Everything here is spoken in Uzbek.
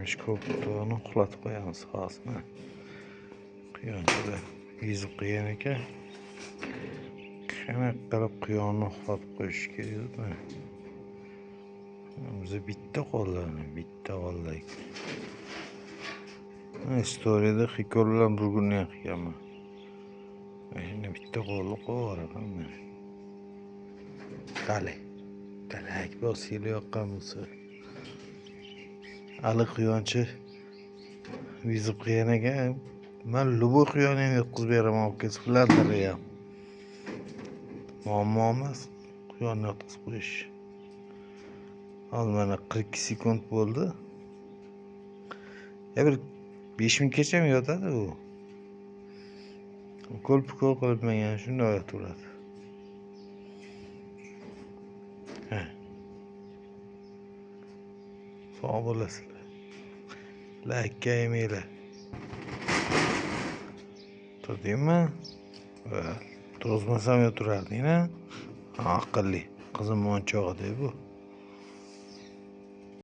Mana shu ko'prikni uxlatib qo'yamiz hozir. Quyonchada yezib qo'ygan ekan. Qanaqa qilib quyonni uxlatib qo'yish kerak? Biza bitta qo'llar. Istoriyada hikoya bilan bir kun qilganman. Mana bitta qo'lni qo'yaraman men. Talak bosib yoqqan bo'lsa. Ali quyonchi yezib qo'ygan ekan. Men luboy quyonni ham yo'qotib beraman, olib kelib ularni ham. Muammo emas, quyonni yotqizib qo'yish. Hozir mana 42 sekund bo'ldi. Bir 5 minutgacha ham yotadi u. Ko'l qilib menga shunday yotaveradi. Sog' bo'lasizlar. Like yemanglar. Turdingmi? Turmasam yoturarding-a? Aqlli. Qizim monchog'i bu.